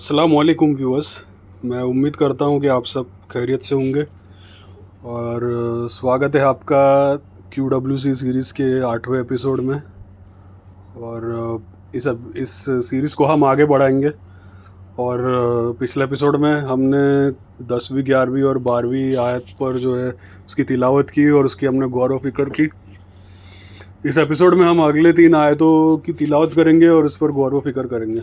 अस्सलाम वालेकुम व्यूअर्स। मैं उम्मीद करता हूँ कि आप सब खैरियत से होंगे और स्वागत है आपका QWC सीरीज़ के 8वें एपिसोड में। और इस सीरीज़ को हम आगे बढ़ाएंगे। और पिछले एपिसोड में हमने 10वीं 11वीं और 12वीं आयत पर जो है उसकी तिलावत की और उसकी हमने गौर व फिक्र की। इस एपिसोड में हम अगले 3 आयतों की तिलावत करेंगे और इस पर गौर व फिक्र करेंगे।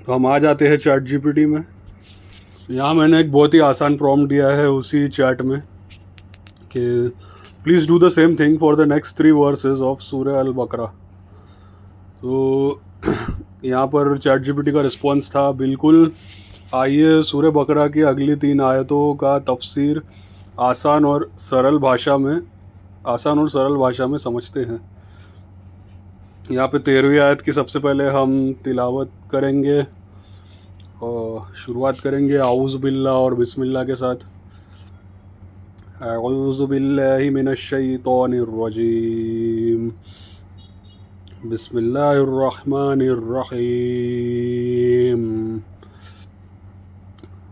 तो हम आ जाते हैं चैट जीपीटी में। यहाँ मैंने एक बहुत ही आसान प्रॉम्प्ट दिया है उसी चैट में कि please do the same thing for the next 3 versus of सूरह अल बकरा। तो यहाँ पर चैट जीपीटी का रिस्पॉन्स था, बिल्कुल, आइए सूरह बकरा की अगली 3 आयतों का तफसीर आसान और सरल भाषा में समझते हैं। यहाँ पे 13वीं आयत की सबसे पहले हम तिलावत करेंगे और शुरुआत करेंगे आऊज़ बिल्लाह और बिस्मिल्लाह के साथ। अऊज़ु बिल्लाहि मिनश शैतानिर रजीम, बिस्मिल्लाहिर रहमानिर रहीम।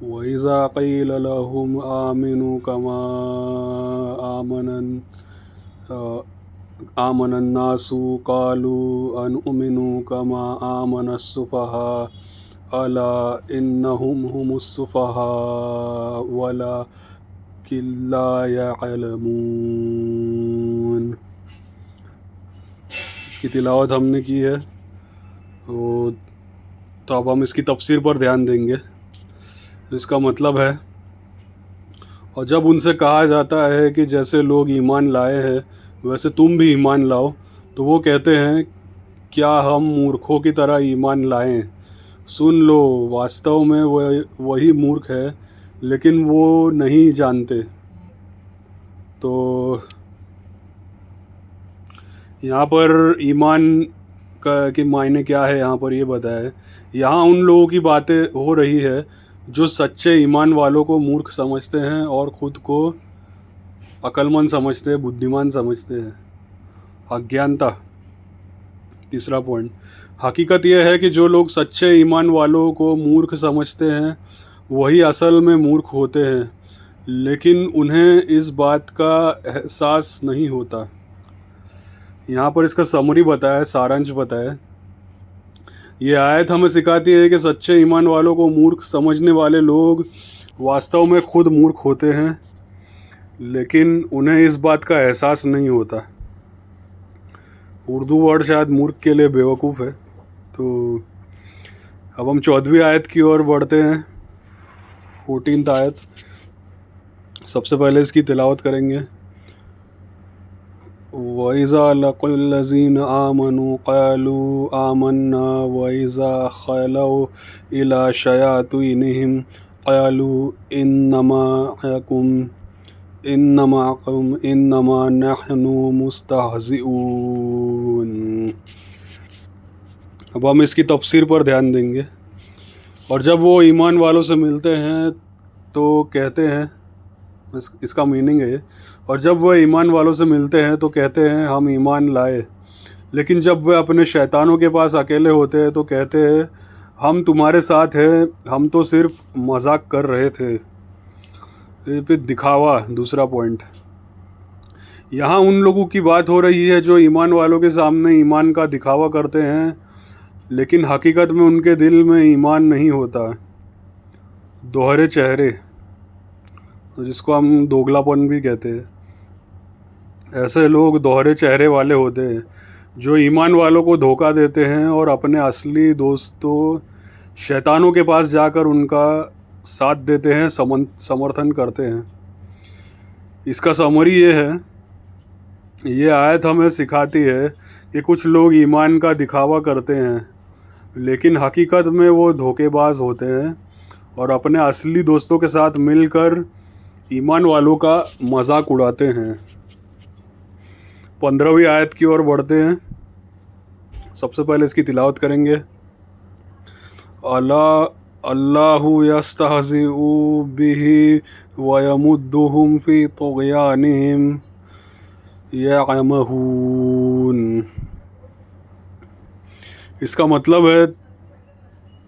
व इज़ा क़ील लहुम आमिनू कमा आमनन नासु क़ालू अनुमिनु कमा आमनस सुफ़हा अला इन्नहुम हुमुस्सुफ़हा वला किल्ला यअलमून। इसकी तिलावत हमने की है तो अब हम इसकी तफसीर पर ध्यान देंगे। इसका मतलब है, और जब उनसे कहा जाता है कि जैसे लोग ईमान लाए हैं वैसे तुम भी ईमान लाओ, तो वो कहते हैं क्या हम मूर्खों की तरह ईमान लाएं। सुन लो, वास्तव में वही मूर्ख है लेकिन वो नहीं जानते। तो यहाँ पर ईमान के मायने क्या है यहाँ पर ये बताया। यहाँ उन लोगों की बातें हो रही है जो सच्चे ईमान वालों को मूर्ख समझते हैं और ख़ुद को अक्लमंद समझते हैं, बुद्धिमान समझते हैं। अज्ञानता, तीसरा पॉइंट। हकीकत यह है कि जो लोग सच्चे ईमान वालों को मूर्ख समझते हैं वही असल में मूर्ख होते हैं, लेकिन उन्हें इस बात का एहसास नहीं होता। यहाँ पर इसका समरी बताया, सारांश बताया। ये आयत हमें सिखाती है कि सच्चे ईमान वालों को मूर्ख समझने वाले लोग वास्तव में खुद मूर्ख होते हैं, लेकिन उन्हें इस बात का एहसास नहीं होता। उर्दू वर्ड शायद मूर्ख के लिए बेवकूफ़ है। तो अब हम 14वीं आयत की ओर बढ़ते हैं। 14th आयत। सबसे पहले इसकी तिलावत करेंगे। वइज़ा लक़ुल्लज़ीना आमनू क़ालू आमन्ना वइज़ा ख़लौ इला शयातीनिहिम क़ालू इन्नमा नहनु मुस्तहज़िऊन। अब हम इसकी तफसीर पर ध्यान देंगे। और जब वो ईमान वालों से मिलते हैं तो कहते हैं, इसका मीनिंग है, और जब वह ईमान वालों से मिलते हैं तो कहते हैं हम ईमान लाए, लेकिन जब वे अपने शैतानों के पास अकेले होते हैं तो कहते हैं हम तुम्हारे साथ हैं, हम तो सिर्फ मजाक कर रहे थे। ये फिर दिखावा, दूसरा पॉइंट। यहाँ उन लोगों की बात हो रही है जो ईमान वालों के सामने ईमान का दिखावा करते हैं, लेकिन हकीकत में उनके दिल में ईमान नहीं होता। दोहरे चेहरे, जिसको हम दोगलापन भी कहते हैं। ऐसे लोग दोहरे चेहरे वाले होते हैं जो ईमान वालों को धोखा देते हैं और अपने असली दोस्तों शैतानों के पास जाकर उनका साथ देते हैं, समर्थन करते हैं। इसका समरी ये है, ये आयत हमें सिखाती है कि कुछ लोग ईमान का दिखावा करते हैं, लेकिन हकीकत में वो धोखेबाज होते हैं और अपने असली दोस्तों के साथ मिलकर ईमान वालों का मजाक उड़ाते हैं। 15वीं आयत की ओर बढ़ते हैं। सबसे पहले इसकी तिलावत करेंगे। अल्लाहु यस्तहज़िउ बिही व यमुद्दुहुम फी तुग़यानिहिम यअमहून। इसका मतलब है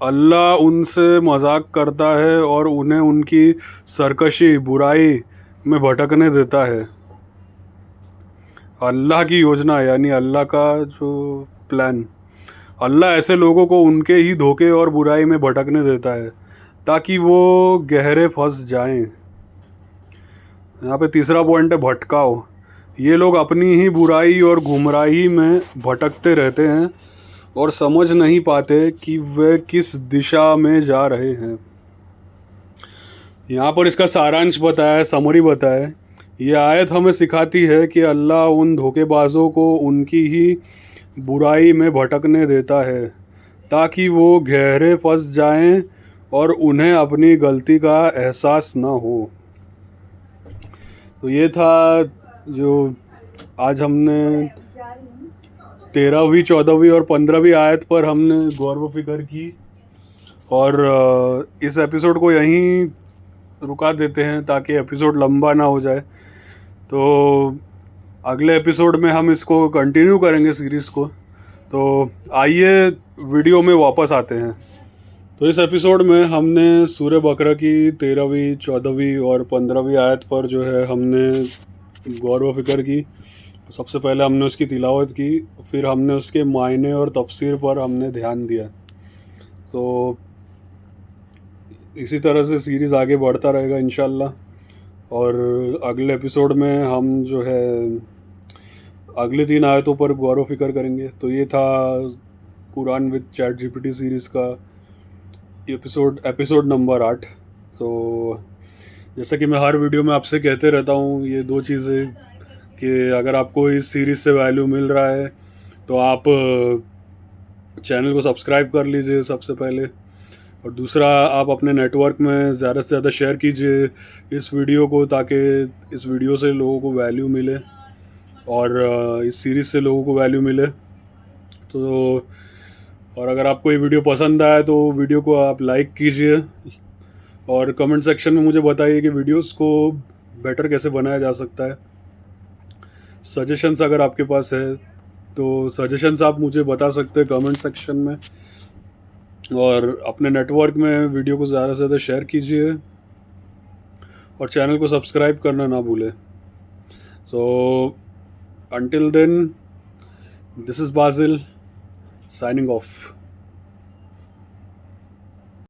अल्लाह उनसे मजाक करता है और उन्हें उनकी सरकशी बुराई में भटकने देता है। अल्लाह की योजना यानी अल्लाह का जो प्लान, अल्लाह ऐसे लोगों को उनके ही धोखे और बुराई में भटकने देता है ताकि वो गहरे फंस जाएं। यहाँ पे तीसरा पॉइंट है भटकाव। ये लोग अपनी ही बुराई और गुमराही में भटकते रहते हैं और समझ नहीं पाते कि वे किस दिशा में जा रहे हैं। यहाँ पर इसका सारांश बताया, समरी बताया। ये आयत हमें सिखाती है कि अल्लाह उन धोखेबाजों को उनकी ही बुराई में भटकने देता है ताकि वो गहरे फंस जाएं और उन्हें अपनी गलती का एहसास ना हो। तो ये था जो आज हमने 13वीं 14वीं और 15वीं आयत पर हमने गौर व फिक्र की। और इस एपिसोड को यहीं रुका देते हैं ताकि एपिसोड लंबा ना हो जाए। तो अगले एपिसोड में हम इसको कंटिन्यू करेंगे सीरीज़ को। तो आइए वीडियो में वापस आते हैं। तो इस एपिसोड में हमने सूरह बकरा की 13वीं 14वीं और 15वीं आयत पर जो है हमने गौर व फिक्र की। सबसे पहले हमने उसकी तिलावत की, फिर हमने उसके मायने और तफसीर पर हमने ध्यान दिया। तो इसी तरह से सीरीज़ आगे बढ़ता रहेगा इंशाल्लाह। और अगले एपिसोड में हम जो है अगली 3 आयतों पर गौर व फिक्र करेंगे। तो ये था Quran with chat GPT series का एपिसोड नंबर 8। तो जैसा कि मैं हर वीडियो में आपसे कहते रहता हूँ, ये 2 चीज़ें कि अगर आपको इस सीरीज़ से वैल्यू मिल रहा है तो आप चैनल को सब्सक्राइब कर लीजिए सबसे पहले, और दूसरा आप अपने नेटवर्क में ज़्यादा से ज़्यादा शेयर कीजिए इस वीडियो को ताकि इस वीडियो से लोगों को वैल्यू मिले और इस सीरीज़ से लोगों को वैल्यू मिले। तो और अगर आपको ये वीडियो पसंद आया तो वीडियो को आप लाइक कीजिए और कमेंट सेक्शन में मुझे बताइए कि वीडियोस को बेटर कैसे बनाया जा सकता है। सजेशंस अगर आपके पास है तो सजेशंस आप मुझे बता सकते हैं कमेंट सेक्शन में। और अपने नेटवर्क में वीडियो को ज़्यादा से ज़्यादा शेयर कीजिए और चैनल को सब्सक्राइब करना ना भूलें। सो until then, this is Basil signing off.